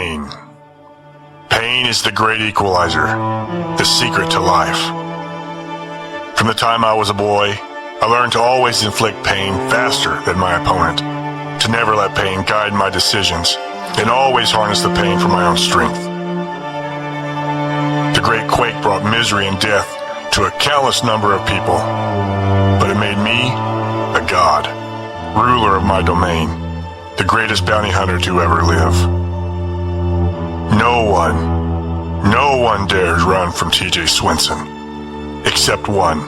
pain. Pain is the great equalizer, the secret to life. From the time I was a boy, I learned to always inflict pain faster than my opponent, to never let pain guide my decisions, and always harness the pain for my own strength. The Great Quake brought misery and death to a countless number of people, but it made me a god, ruler of my domain, the greatest bounty hunter to ever live. No one dares run from T.J. Swenson, except one.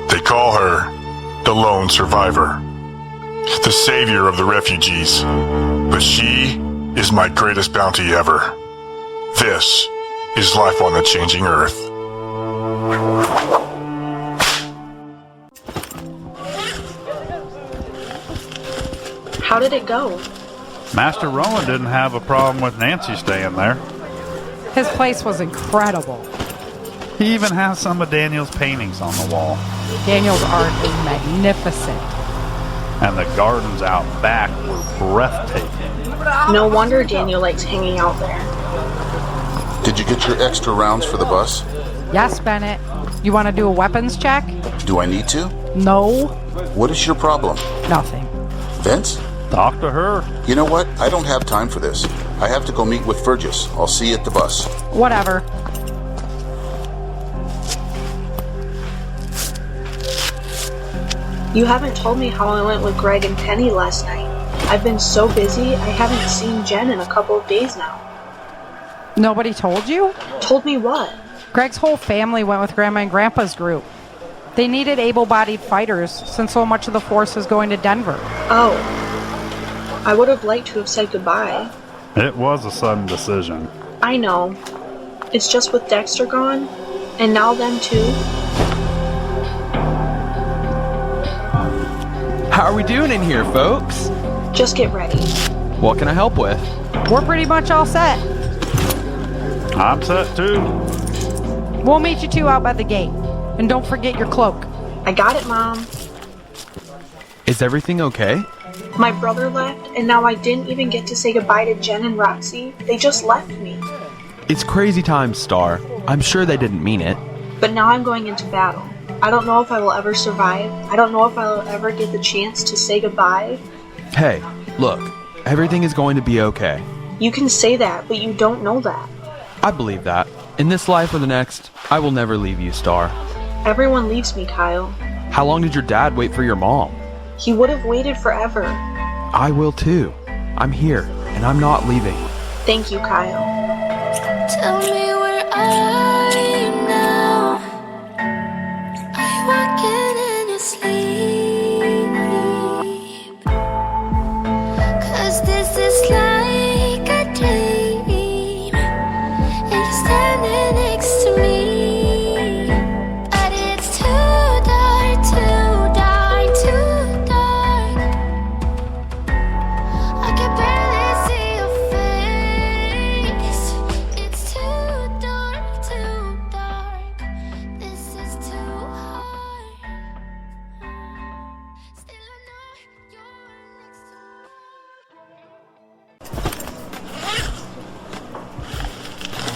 They call her the Lone Survivor, the savior of the refugees, but she is my greatest bounty ever. This is life on the changing earth. How did it go? Master Rowan didn't have a problem with Nancy staying there. His place was incredible. He even has some of Daniel's paintings on the wall. Daniel's art is magnificent. And the gardens out back were breathtaking. No wonder Daniel likes hanging out there. Did you get your extra rounds for the bus? Yes, Bennett. You want to do a weapons check? Do I need to? No. What is your problem? Nothing. Vince? Talk to her. You know what? I don't have time for this. I have to go meet with Fergus. I'll see you at the bus. Whatever. You haven't told me how I went with Greg and Penny last night. I've been so busy, I haven't seen Jen in a couple of days now. Nobody told you? Told me what? Greg's whole family went with Grandma and Grandpa's group. They needed able-bodied fighters since so much of the force is going to Denver. Oh. I would have liked to have said goodbye. It was a sudden decision. I know. It's just with Dexter gone, and now them too. How are we doing in here, folks? Just get ready. What can I help with? We're pretty much all set. I'm set too. We'll meet you two out by the gate. And don't forget your cloak. I got it, Mom. Is everything okay? My brother left, and now I didn't even get to say goodbye to Jen and Roxy. They just left me. It's crazy times, Star. I'm sure they didn't mean it. But now I'm going into battle. I don't know if I will ever survive. I don't know if I will ever get the chance to say goodbye. Hey, look, everything is going to be okay. You can say that, but you don't know that. I believe that. In this life or the next, I will never leave you, Star. Everyone leaves me, Kyle. How long did your dad wait for your mom? He would have waited forever. I will too. I'm here, and I'm not leaving. Thank you, Kyle. Tell me where are you now? Are you walking in your sleep? 'Cause this is like a dream, and you're standing next to me. But it's too dark, too dark, too dark. I can barely see your face. It's too dark, too dark. This is too hard. Still I know you're next to me.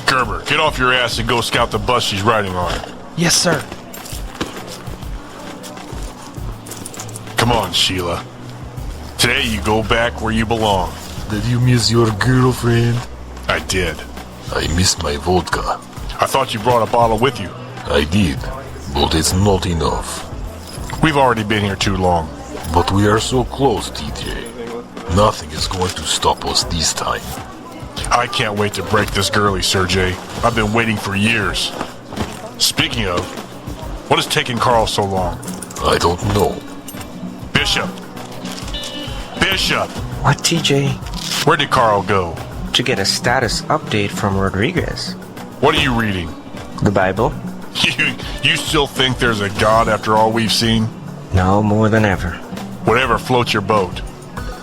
Gerber, get off your ass and go scout the bus she's riding on. Yes, sir. Come on, Sheila. Today you go back where you belong. Did you miss your girlfriend? I did. I miss my vodka. I thought you brought a bottle with you. I did, but it's not enough. We've already been here too long. But we are so close, TJ. Nothing is going to stop us this time. I can't wait to break this girlie, Sergey. I've been waiting for years. Speaking of, what has taken Carl so long? I don't know. Bishop! Bishop! What, TJ? Where did Carl go? To get a status update from Rodriguez. What are you reading? The Bible? You still think there's a God after all we've seen? No, more than ever. Whatever floats your boat.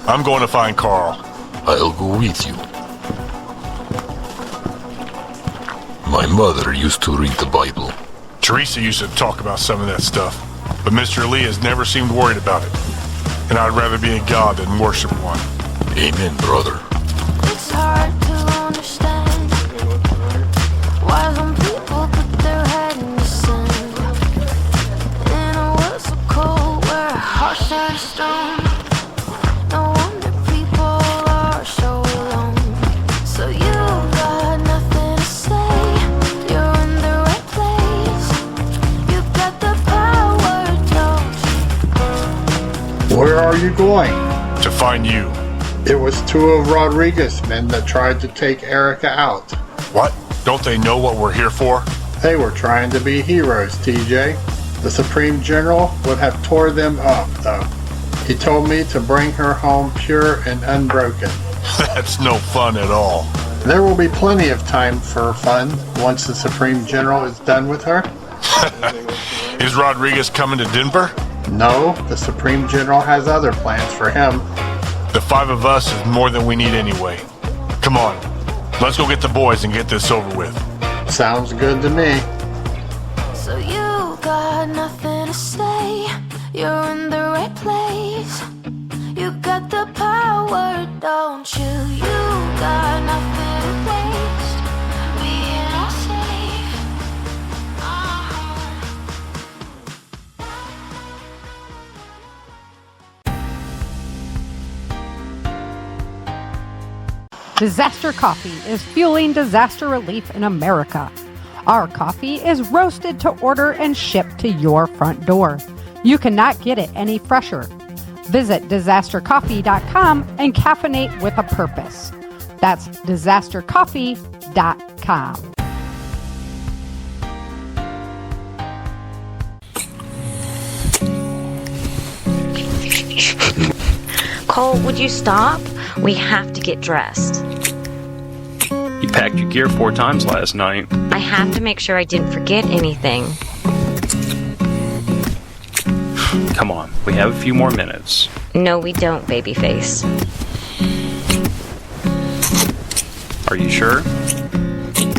I'm going to find Carl. I'll go with you. My mother used to read the Bible. Teresa used to talk about some of that stuff, but Mr. Lee has never seemed worried about it. And I'd rather be a god than worship one. Amen, brother. It's hard Why some people put their head in the sand? In a world so cold where hearts are stone. No wonder people are so alone. So you got nothing to say. You're in the right place. You got the power, don't you? Where are you going? To find you. It was two of Rodriguez's men that tried to take Erica out. What? Don't they know what we're here for? They were trying to be heroes, TJ. The Supreme General would have tore them up, though. He told me to bring her home pure and unbroken. That's no fun at all. There will be plenty of time for fun once the Supreme General is done with her. Is Rodriguez coming to Denver? No, the Supreme General has other plans for him. The 5 of us is more than we need anyway. Come on, let's go get the boys and get this over with. Sounds good to me. So you got nothing to say. You're in the right place. You got the power, don't you? You got nothing to waste. Being all safe. Disaster Coffee is fueling disaster relief in America. Our coffee is roasted to order and shipped to your front door. You cannot get it any fresher. Visit disastercoffee.com and caffeinate with a purpose. That's disastercoffee.com. Cole, would you stop? We have to get dressed. You packed your gear 4 times last night. I have to make sure I didn't forget anything. Come on, we have a few more minutes. No, we don't, babyface. Are you sure?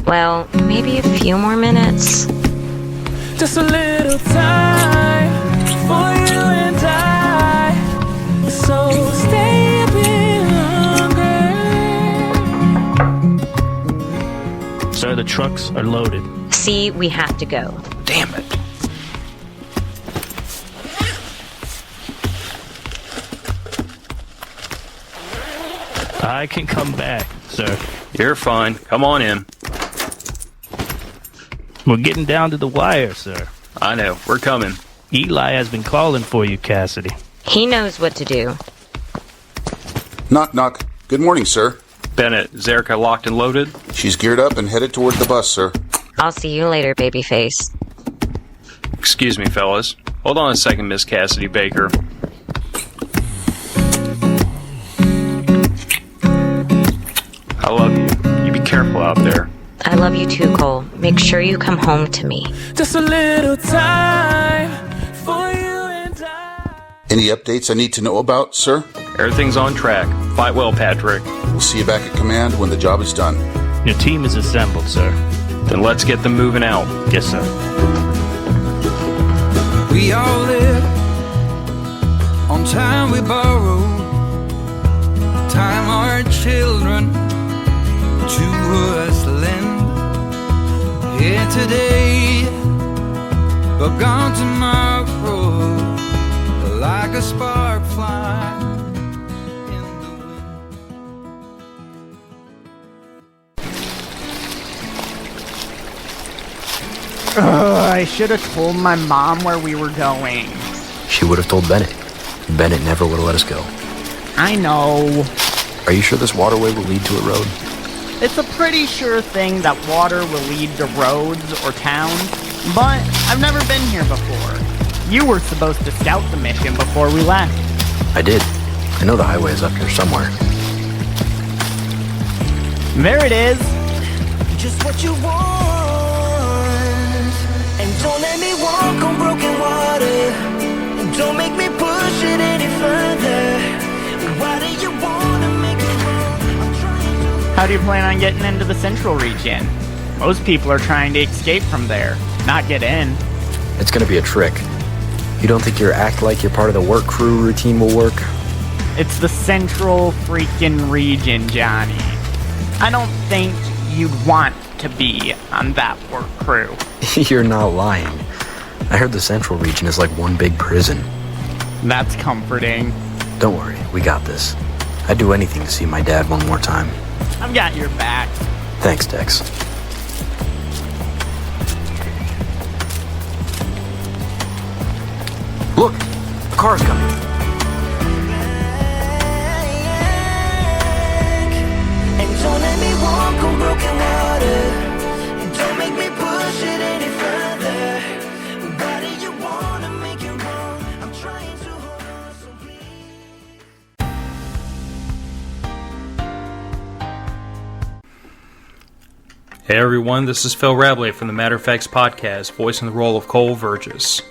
Well, maybe a few more minutes. Just a little time for you and I. So stay a bit longer. Sir, the trucks are loaded. See, we have to go. Damn it. I can come back, sir. You're fine. Come on in. We're getting down to the wire, sir. I know. We're coming. Eli has been calling for you, Cassidy. He knows what to do. Knock, knock. Good morning, sir. Bennett, is Erica locked and loaded? She's geared up and headed toward the bus, sir. I'll see you later, babyface. Excuse me, fellas. Hold on a second, Miss Cassidy Baker. I love you. You be careful out there. I love you too, Cole. Make sure you come home to me. Just a little time for you and I. Any updates I need to know about, sir? Everything's on track. Fight well, Patrick. We'll see you back at command when the job is done. Your team is assembled, sir. Then let's get them moving out. Yes, sir. We all live on time we borrow. Time our children to us lend. Here today, but gone tomorrow, like a spark fly in the wind. I should have told my mom where we were going. She would have told Bennett. Bennett never would have let us go. I know. Are you sure this waterway will lead to a road? It's a pretty sure thing that water will lead to roads or towns, but I've never been here before. You were supposed to scout the mission before we left. I did. I know the highway is up here somewhere. There it is. Just what you want. And don't let me walk on broken water. And don't make me push it any further. Why do you wanna make it wrong? How do you plan on getting into the central region? Most people are trying to escape from there, not get in. It's gonna be a trick. You don't think your act like you're part of the work crew routine will work? It's the central freaking region, Johnny. I don't think you'd want to be on that work crew. You're not lying. I heard the Central Region is like one big prison. That's comforting. Don't worry, we got this. I'd do anything to see my dad one more time. I've got your back. Thanks, Dex. Look! The car's coming. And don't let me walk on broken water. And don't make me push it any further. Why do you wanna make it wrong? I'm trying to hold on, so Hey everyone, this is Phil Rabley from the Matter of Facts podcast, voicing the role of Cole Vergis.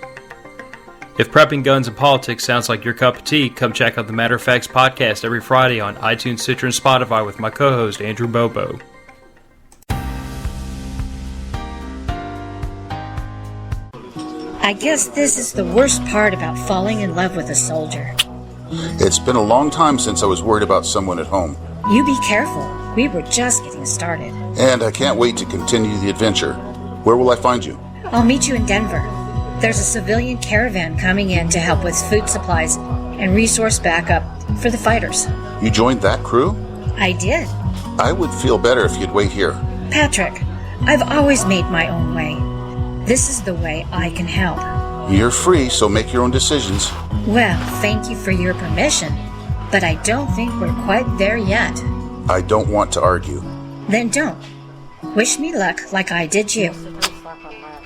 If prepping guns and politics sounds like your cup of tea, come check out the Matter of Facts podcast every Friday on iTunes, Stitcher, and Spotify with my co-host Andrew Bobo. I guess this is the worst part about falling in love with a soldier. It's been a long time since I was worried about someone at home. You be careful. We were just getting started. And I can't wait to continue the adventure. Where will I find you? I'll meet you in Denver. There's a civilian caravan coming in to help with food supplies and resource backup for the fighters. You joined that crew? I did. I would feel better if you'd wait here. Patrick, I've always made my own way. This is the way I can help. You're free, so make your own decisions. Well, thank you for your permission, but I don't think we're quite there yet. I don't want to argue. Then don't. Wish me luck like I did you.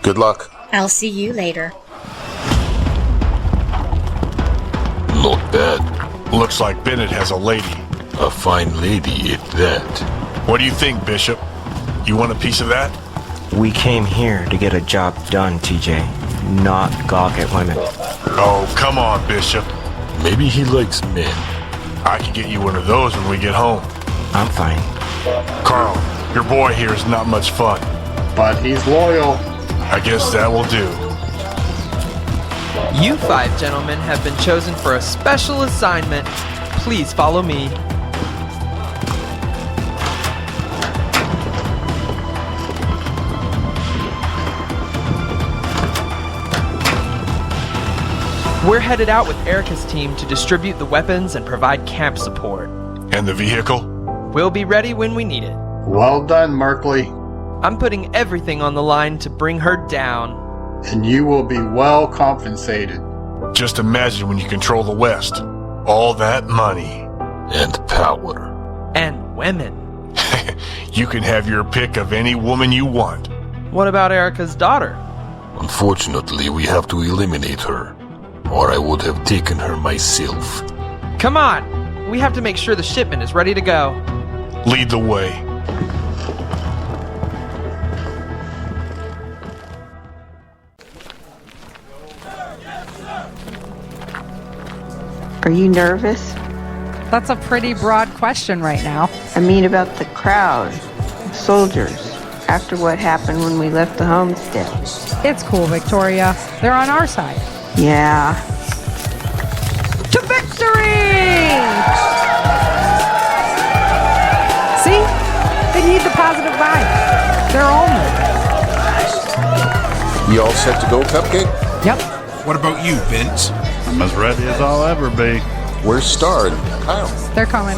Good luck. I'll see you later. Not bad. Looks like Bennett has a lady. A fine lady at that. What do you think, Bishop? You want a piece of that? We came here to get a job done, TJ, not gawk at women. Oh, come on, Bishop. Maybe he likes men. I can get you one of those when we get home. I'm fine. Carl, your boy here is not much fun. But he's loyal. I guess that will do. You 5 gentlemen have been chosen for a special assignment. Please follow me. We're headed out with Erica's team to distribute the weapons and provide camp support. And the vehicle? We'll be ready when we need it. Well done, Merkley. I'm putting everything on the line to bring her down. And you will be well compensated. Just imagine when you control the West. All that money. And power. And women. You can have your pick of any woman you want. What about Erica's daughter? Unfortunately, we have to eliminate her. Or I would have taken her myself. Come on! We have to make sure the shipment is ready to go. Lead the way. Are you nervous? That's a pretty broad question right now. I mean about the crowd, soldiers, after what happened when we left the homestead. It's cool, Victoria. They're on our side. Yeah. To victory! See? They need the positive vibe. They're all moving. You all set to go, Cupcake? Yep. What about you, Vince? I'm as ready as I'll ever be. Where's Star and Kyle? They're coming.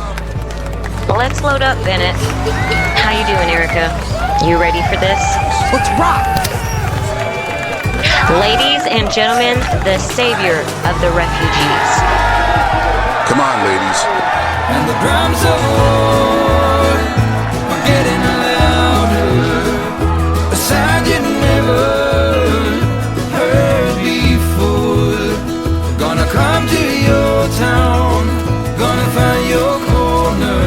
Let's load up, Bennett. How you doing, Erica? You ready for this? Let's rock! Ladies and gentlemen, the savior of the refugees. Come on, ladies. And the drums of war are getting louder. A sound you never heard before. Gonna come to your town, gonna find your corner,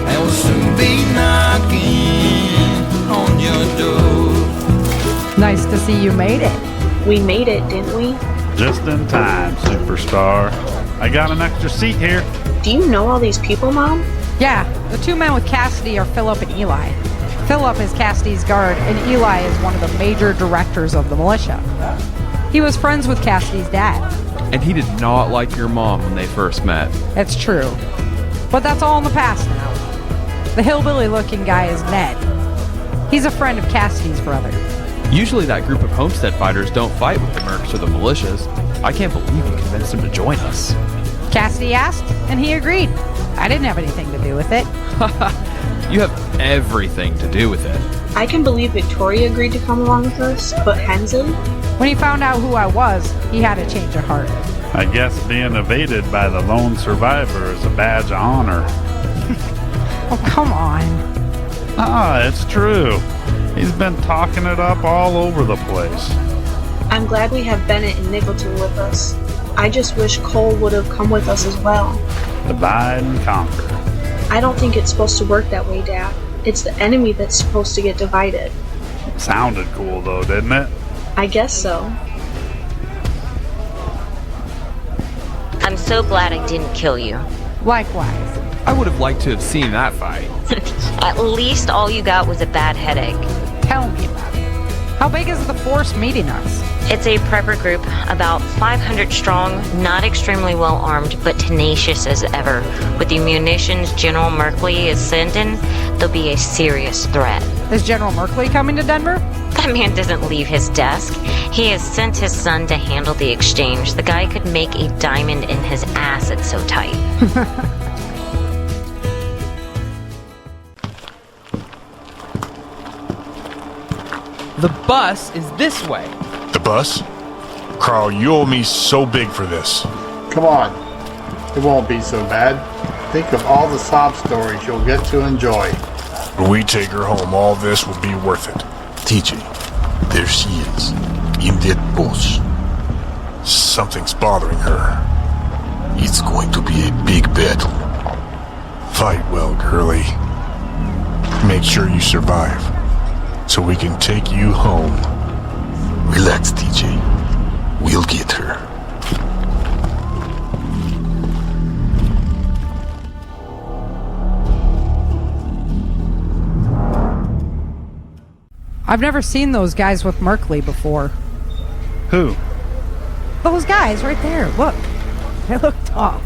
and we'll soon be knocking on your door. Nice to see you made it. We made it, didn't we? Just in time, superstar. I got an extra seat here. Do you know all these people, Mom? Yeah, the 2 men with Cassidy are Philip and Eli. Philip is Cassidy's guard, and Eli is one of the major directors of the militia. He was friends with Cassidy's dad. And he did not like your mom when they first met. It's true. But that's all in the past now. The hillbilly-looking guy is Ned. He's a friend of Cassidy's brother. Usually that group of Homestead fighters don't fight with the mercs or the militias. I can't believe you convinced him to join us. Cassidy asked, and he agreed. I didn't have anything to do with it. You have everything to do with it. I can believe Victoria agreed to come along with us, but Hensley? When he found out who I was, he had a change of heart. I guess being evaded by the lone survivor is a badge of honor. Oh, come on. It's true. He's been talking it up all over the place. I'm glad we have Bennett and Nicholton with us. I just wish Cole would have come with us as well. Divide and conquer. I don't think it's supposed to work that way, Dad. It's the enemy that's supposed to get divided. Sounded cool though, didn't it? I guess so. I'm so glad I didn't kill you. Likewise. I would have liked to have seen that fight. At least all you got was a bad headache. Tell me about it. How big is the force meeting us? It's a prepper group, about 500 strong, not extremely well armed, but tenacious as ever. With the munitions General Merkley is sending, they'll be a serious threat. Is General Merkley coming to Denver? That man doesn't leave his desk. He has sent his son to handle the exchange. The guy could make a diamond in his ass, it's so tight. The bus is this way. The bus? Carl, you owe me so big for this. Come on. It won't be so bad. Think of all the sob stories you'll get to enjoy. When we take her home, all this will be worth it. TJ, there she is, in that bush. Something's bothering her. It's going to be a big battle. Fight well, girlie. Make sure you survive, so we can take you home. Relax, TJ. We'll get her. I've never seen those guys with Merkley before. Who? Those guys right there. Look. They look tough.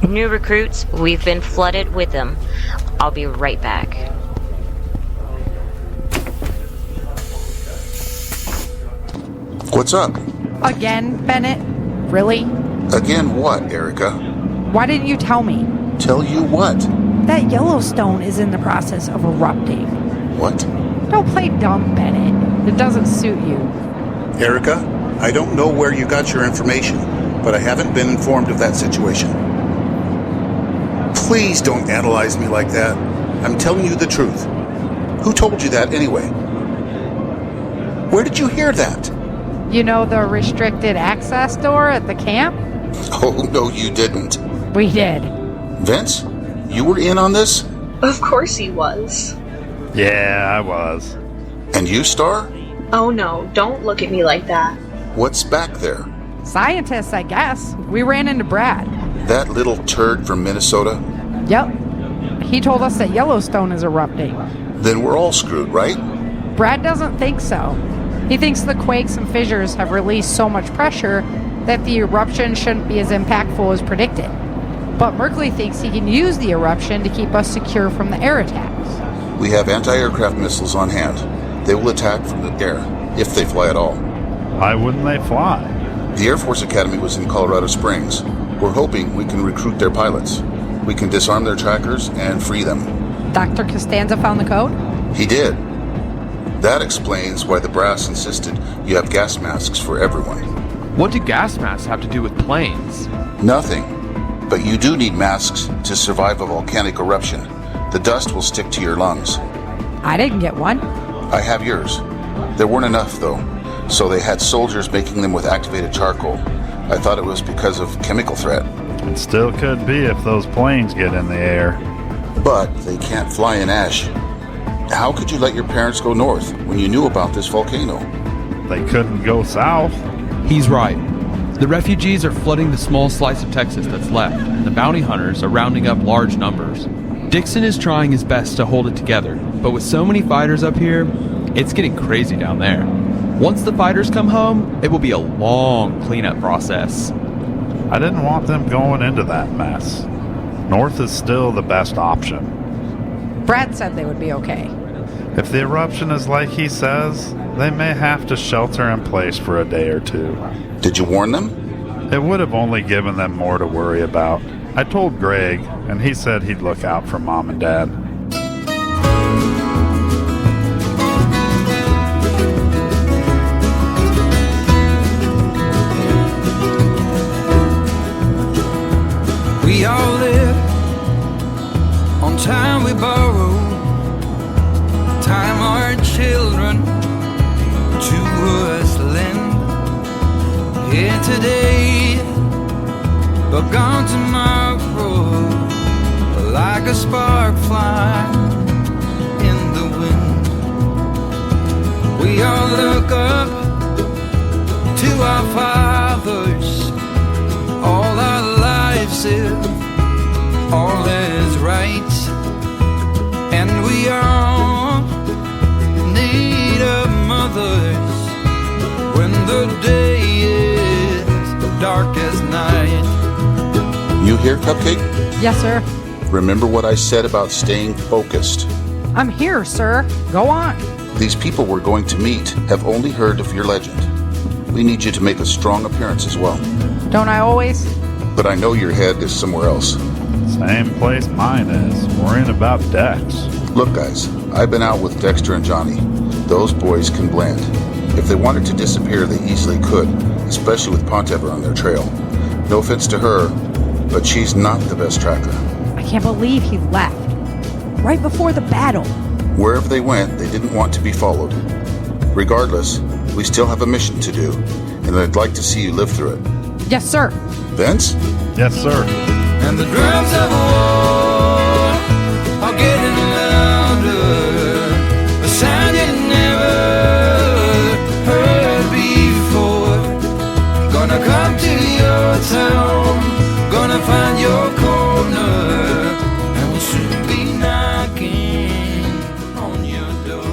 New recruits, we've been flooded with them. I'll be right back. What's up? Again, Bennett? Really? Again what, Erica? Why didn't you tell me? Tell you what? That Yellowstone is in the process of erupting. What? Don't play dumb, Bennett. It doesn't suit you. Erica, I don't know where you got your information, but I haven't been informed of that situation. Please don't analyze me like that. I'm telling you the truth. Who told you that anyway? Where did you hear that? You know the restricted access door at the camp? Oh, no, you didn't. We did. Vince, you were in on this? Of course he was. Yeah, I was. And you, Star? Oh no, don't look at me like that. What's back there? Scientists, I guess. We ran into Brad. That little turd from Minnesota? Yep. He told us that Yellowstone is erupting. Then we're all screwed, right? Brad doesn't think so. He thinks the quakes and fissures have released so much pressure that the eruption shouldn't be as impactful as predicted. But Merkley thinks he can use the eruption to keep us secure from the air attacks. We have anti-aircraft missiles on hand. They will attack from the air, if they fly at all. Why wouldn't they fly? The Air Force Academy was in Colorado Springs. We're hoping we can recruit their pilots. We can disarm their trackers and free them. Dr. Costanza found the code? He did. That explains why the brass insisted you have gas masks for everyone. What do gas masks have to do with planes? Nothing. But you do need masks to survive a volcanic eruption. The dust will stick to your lungs. I didn't get one. I have yours. There weren't enough, though, so they had soldiers making them with activated charcoal. I thought it was because of chemical threat. It still could be if those planes get in the air. But they can't fly in ash. How could you let your parents go north when you knew about this volcano? They couldn't go south. He's right. The refugees are flooding the small slice of Texas that's left, and the bounty hunters are rounding up large numbers. Dixon is trying his best to hold it together, but with so many fighters up here, it's getting crazy down there. Once the fighters come home, it will be a long cleanup process. I didn't want them going into that mess. North is still the best option. Brad said they would be okay. If the eruption is like he says, they may have to shelter in place for a day or two. Did you warn them? It would have only given them more to worry about. I told Greg, and he said he'd look out for Mom and Dad. We all live on time we borrow, time our children to us lend. Here today, but gone tomorrow, like a spark fly in the wind. We all look up to our fathers, all our lives if all is right, and we all need our mothers when the day is dark as night. You here, Cupcake? Yes, sir. Remember what I said about staying focused. I'm here, sir. Go on. These people we're going to meet have only heard of your legend. We need you to make a strong appearance as well. Don't I always? But I know your head is somewhere else. Same place mine is. Worrying about Dex. Look, guys, I've been out with Dexter and Johnny. Those boys can blend. If they wanted to disappear, they easily could, especially with Pontever on their trail. No offense to her, but she's not the best tracker. I can't believe he left. Right before the battle. Wherever they went, they didn't want to be followed. Regardless, we still have a mission to do, and I'd like to see you live through it. Yes, sir. Vince? Yes, sir. And the drums of war are getting louder, a sound you never heard before. Gonna come to your town, gonna find your corner, and we'll soon be knocking on your door.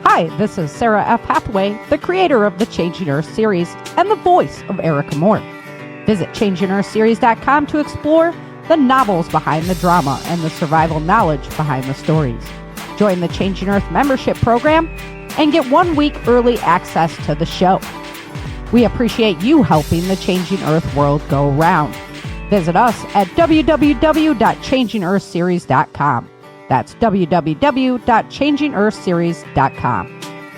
Hi, this is Sarah F. Hathaway, the creator of the Changing Earth series and the voice of Erica Moore. Visit ChangingEarthSeries.com to explore the novels behind the drama and the survival knowledge behind the stories. Join the Changing Earth membership program and get 1 week early access to the show. We appreciate you helping the Changing Earth world go round. Visit us at www.ChangingEarthSeries.com. That's www.ChangingEarthSeries.com.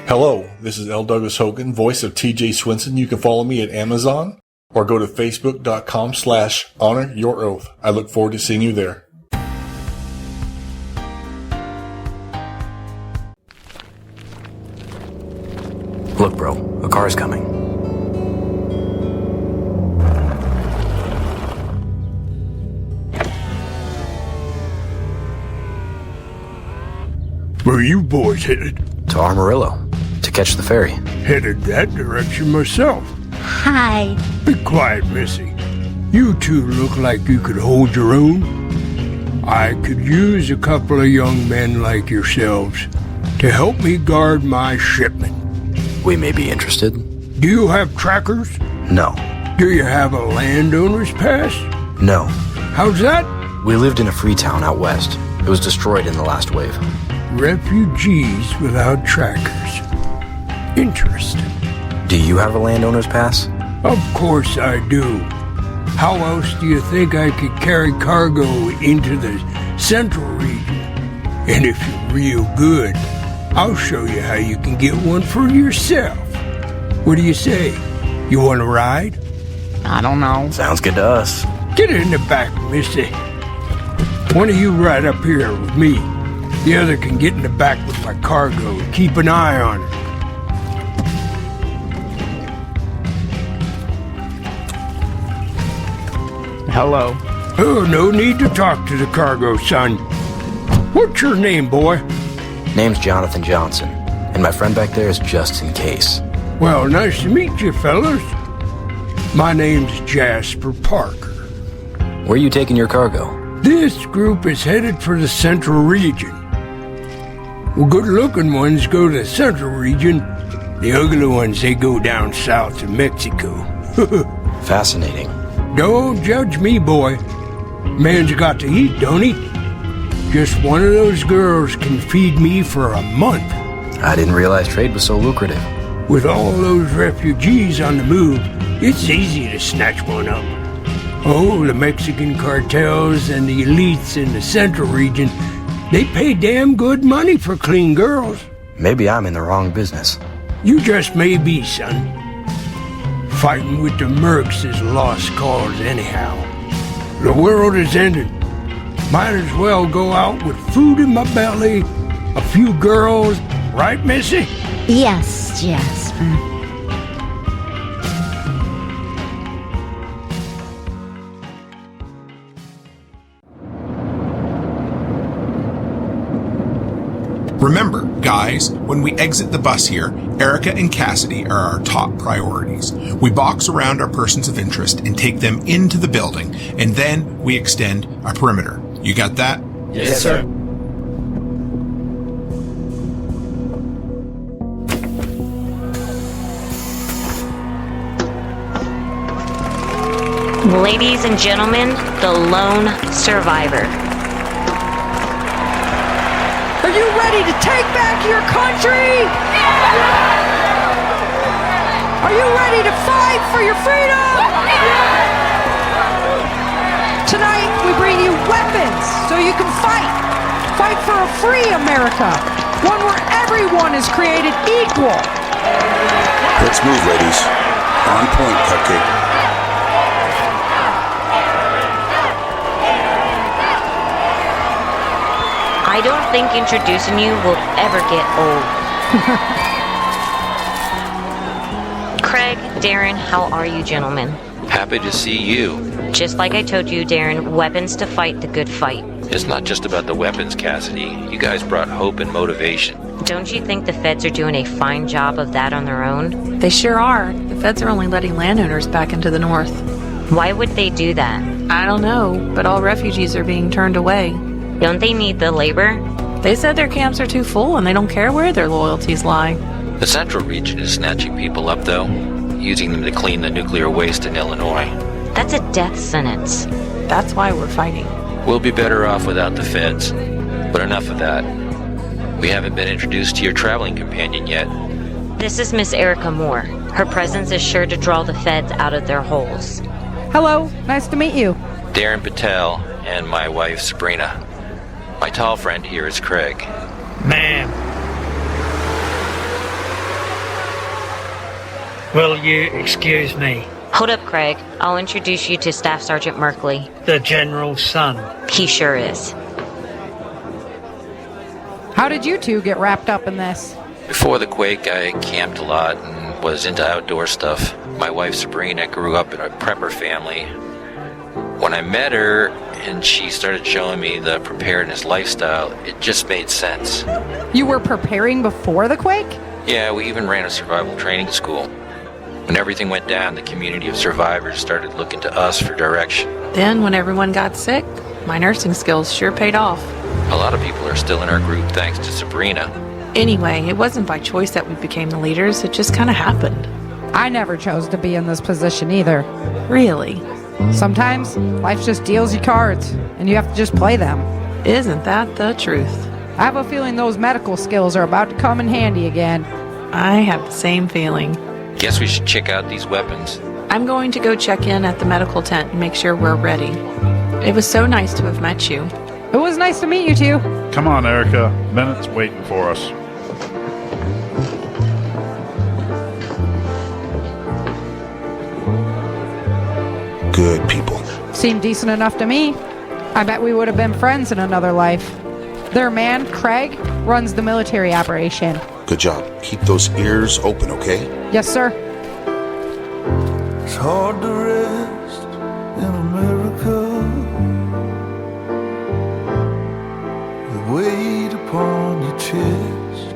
Hello, this is L. Douglas Hogan, voice of TJ Swinson. You can follow me at Amazon or go to Facebook.com/Honor Your Oath. I look forward to seeing you there. Look, bro, a car's coming. Where are you boys headed? To Amarillo, to catch the ferry. Headed that direction myself. Hi. Be quiet, Missy. You two look like you could hold your own. I could use a couple of young men like yourselves to help me guard my shipment. We may be interested. Do you have trackers? No. Do you have a landowner's pass? No. How's that? We lived in a free town out west. It was destroyed in the last wave. Refugees without trackers. Interesting. Do you have a landowner's pass? Of course I do. How else do you think I could carry cargo into the central region? And if you're real good, I'll show you how you can get one for yourself. What do you say? You want to ride? I don't know. Sounds good to us. Get in the back, Missy. One of you ride up here with me. The other can get in the back with my cargo and keep an eye on it. Hello. Oh, no need to talk to the cargo, son. What's your name, boy? Name's Jonathan Johnson, and my friend back there is Justin Case. Well, nice to meet you, fellas. My name's Jasper Parker. Where are you taking your cargo? This group is headed for the central region. Well, good-looking ones go to the central region. The ugly ones, they go down south to Mexico. Fascinating. Don't judge me, boy. Man's got to eat, don't he? Just one of those girls can feed me for a month. I didn't realize trade was so lucrative. With all those refugees on the move, it's easy to snatch one up. Oh, the Mexican cartels and the elites in the central region, they pay damn good money for clean girls. Maybe I'm in the wrong business. You just may be, son. Fighting with the mercs is lost cause anyhow. The world is ended. Might as well go out with food in my belly, a few girls, right, Missy? Yes, Jasper. Remember, guys, when we exit the bus here, Erica and Cassidy are our top priorities. We box around our persons of interest and take them into the building, and then we extend our perimeter. You got that? Yes, sir. Ladies and gentlemen, the lone survivor. Are you ready to take back your country? Are you ready to fight for your freedom? Tonight we bring you weapons so you can fight. Fight for a free America. One where everyone is created equal. Let's move, ladies. On point, Cupcake. I don't think introducing you will ever get old. Craig, Darren, how are you, gentlemen? Happy to see you. Just like I told you, Darren, weapons to fight the good fight. It's not just about the weapons, Cassidy. You guys brought hope and motivation. Don't you think the feds are doing a fine job of that on their own? They sure are. The feds are only letting landowners back into the north. Why would they do that? I don't know, but all refugees are being turned away. Don't they need the labor? They said their camps are too full and they don't care where their loyalties lie. The central region is snatching people up, though, using them to clean the nuclear waste in Illinois. That's a death sentence. That's why we're fighting. We'll be better off without the feds. But enough of that. We haven't been introduced to your traveling companion yet. This is Miss Erica Moore. Her presence is sure to draw the feds out of their holes. Hello, nice to meet you. Darren Patel and my wife, Sabrina. My tall friend here is Craig. Ma'am. Will you excuse me? Hold up, Craig. I'll introduce you to Staff Sergeant Merkley. The General's son. He sure is. How did you two get wrapped up in this? Before the quake, I camped a lot and was into outdoor stuff. My wife, Sabrina, grew up in a prepper family. When I met her and she started showing me the preparedness lifestyle, it just made sense. You were preparing before the quake? Yeah, we even ran a survival training school. When everything went down, the community of survivors started looking to us for direction. Then, when everyone got sick, my nursing skills sure paid off. A lot of people are still in our group thanks to Sabrina. Anyway, it wasn't by choice that we became the leaders, it just kind of happened. I never chose to be in this position either. Really? Sometimes life just deals you cards, and you have to just play them. Isn't that the truth? I have a feeling those medical skills are about to come in handy again. I have the same feeling. Guess we should check out these weapons. I'm going to go check in at the medical tent and make sure we're ready. It was so nice to have met you. It was nice to meet you two. Come on, Erica. Bennett's waiting for us. Good people. Seemed decent enough to me. I bet we would have been friends in another life. Their man, Craig, runs the military operation. Good job. Keep those ears open, okay? Yes, sir. It's hard to rest in America. The weight upon your chest.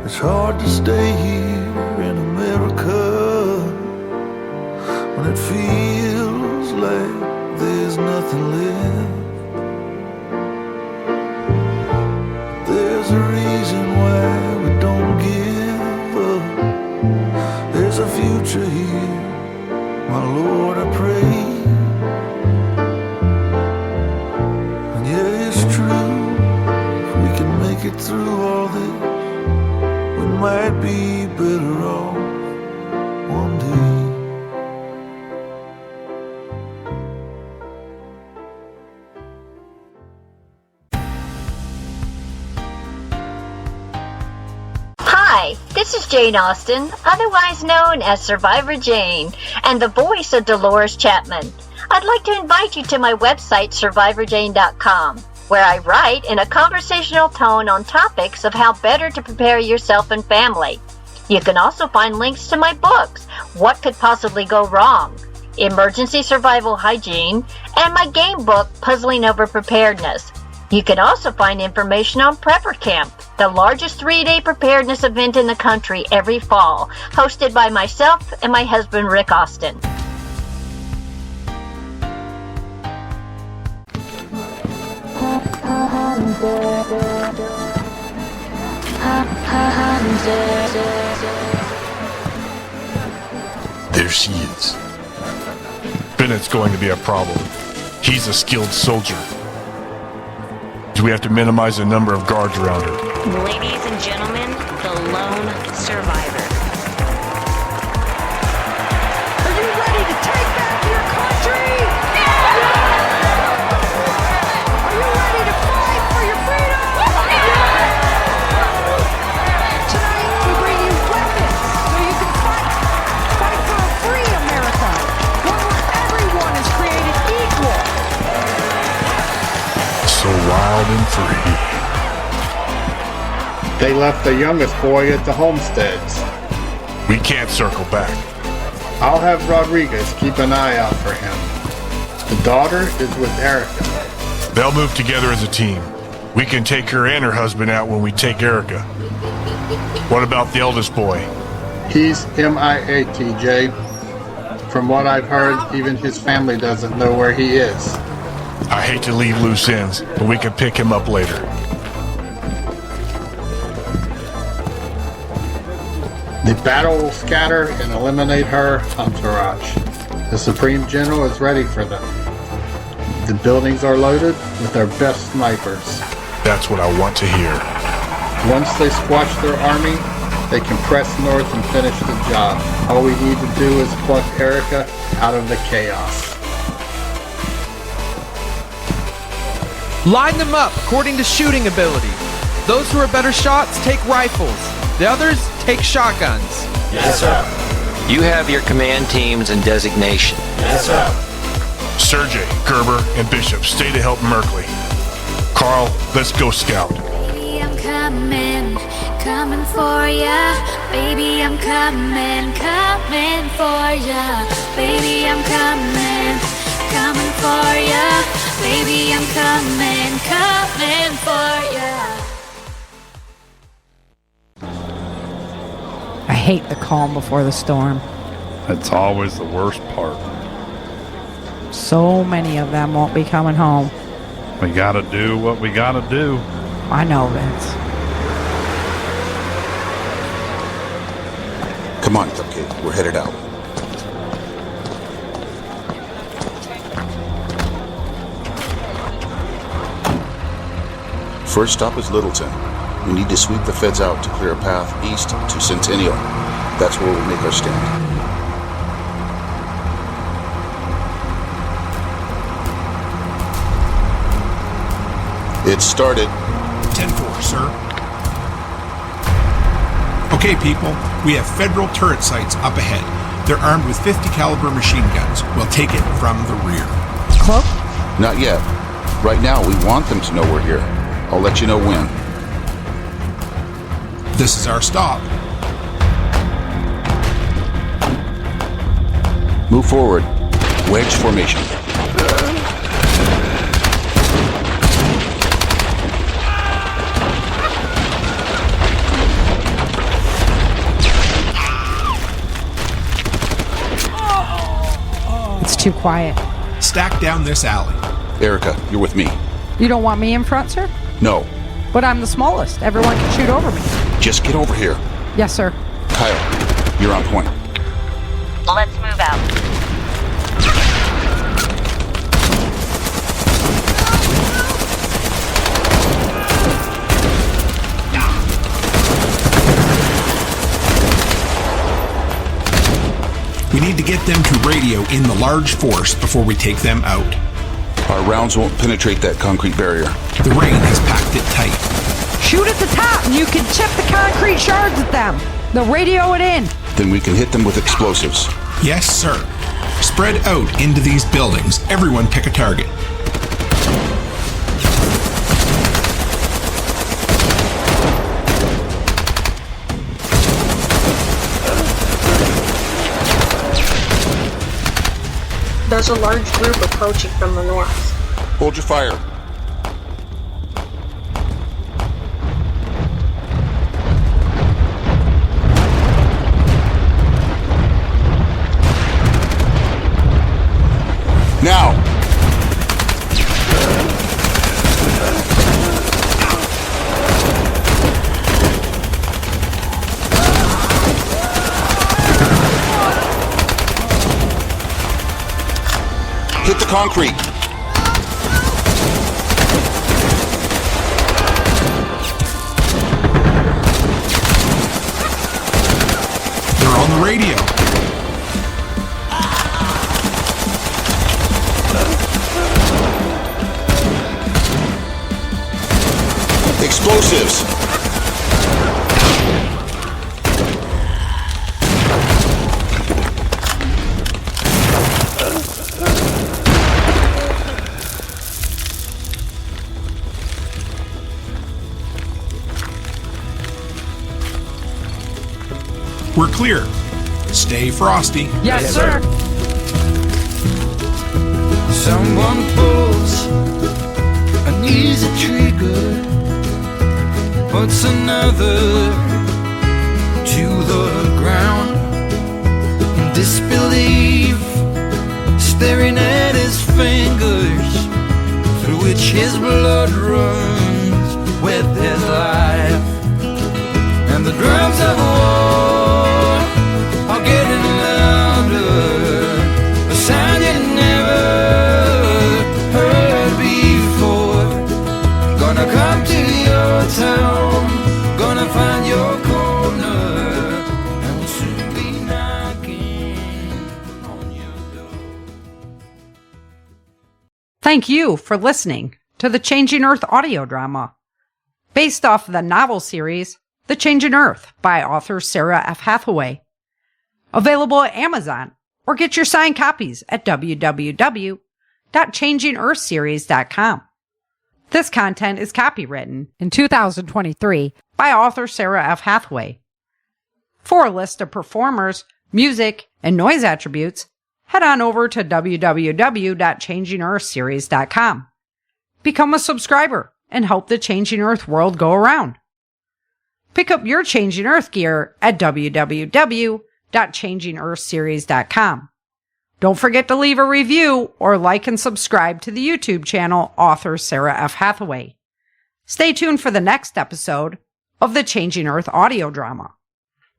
It's hard to stay here in America when it feels like there's nothing left. There's a reason why we don't give up. There's a future here we might be better off one day. Hi, this is Jane Austen, otherwise known as Survivor Jane, and the voice of Dolores Chapman. I'd like to invite you to my website, survivorjane.com, where I write in a conversational tone on topics of how better to prepare yourself and family. You can also find links to my books, What Could Possibly Go Wrong?, Emergency Survival Hygiene, and my game book, Puzzling Over Preparedness. You can also find information on Prepper Camp, the largest 3-day preparedness event in the country every fall, hosted by myself and my husband, Rick Austin. There she is. Bennett's going to be a problem. He's a skilled soldier. We have to minimize the number of guards around her. Ladies and gentlemen, the lone survivor. Are you ready to take back your country? Yeah! Are you ready to fight for your freedom? Yeah! Tonight we bring you weapons so you can fight. Fight for a free America. One where everyone is created equal. So wild and free. They left the youngest boy at the homesteads. We can't circle back. I'll have Rodriguez keep an eye out for him. The daughter is with Erica. They'll move together as a team. We can take her and her husband out when we take Erica. What about the eldest boy? He's MIA, TJ. From what I've heard, even his family doesn't know where he is. I hate to leave loose ends, but we can pick him up later. The battle will scatter and eliminate her entourage. The Supreme General is ready for them. The buildings are loaded with our best snipers. That's what I want to hear. Once they squash their army, they can press north and finish the job. All we need to do is pluck Erica out of the chaos. Line them up according to shooting ability. Those who are better shots take rifles. The others take shotguns. Yes, sir. You have your command teams and designation. Yes, sir. Sergey, Gerber, and Bishop stay to help Merkley. Carl, let's go scout. Baby, I'm coming for ya. Baby, I'm coming for ya. Baby, I'm coming for ya. Baby, I'm coming for ya. I hate the calm before the storm. It's always the worst part. So many of them won't be coming home. We gotta do what we gotta do. I know, Vince. Come on, Cupcake. We're headed out. First stop is Littleton. We need to sweep the feds out to clear a path east to Centennial. That's where we'll make our stand. It's started. 10-4, sir. Okay, people, we have federal turret sites up ahead. They're armed with 50 caliber machine guns. We'll take it from the rear. Cloak? Not yet. Right now, we want them to know we're here. I'll let you know when. This is our stop. Move forward. Wedge formation. It's too quiet. Stack down this alley. Erica, you're with me. You don't want me in front, sir? No. But I'm the smallest. Everyone can shoot over me. Just get over here. Yes, sir. Kyle, you're on point. Let's move out. We need to get them to radio in the large force before we take them out. Our rounds won't penetrate that concrete barrier. The rain has packed it tight. Shoot at the top and you can chip the concrete shards at them. They'll radio it in. Then we can hit them with explosives. Yes, sir. Spread out into these buildings. Everyone pick a target. There's a large group approaching from the north. Hold your fire. Now! Hit the concrete. They're on the radio. Explosives. We're clear. Stay frosty. Yes, sir. Someone pulls an easy trigger, puts another to the ground in disbelief, staring at his fingers through which his blood runs with his life. And the drums of war are getting louder, a sound you never heard before. Gonna come to your town, gonna find your corner, and we'll soon be knocking on your door. Thank you for listening to the Changing Earth audio drama, based off the novel series The Changing Earth by author Sarah F. Hathaway. Available at Amazon, or get your signed copies at www.changingearthseries.com. This content is copywritten in 2023 by author Sarah F. Hathaway. For a list of performers, music, and noise attributes, head on over to www.changingearthseries.com. Become a subscriber and help the Changing Earth world go around. Pick up your Changing Earth gear at www.changingearthseries.com. Don't forget to leave a review or like and subscribe to the YouTube channel author Sarah F. Hathaway. Stay tuned for the next episode of the Changing Earth audio drama.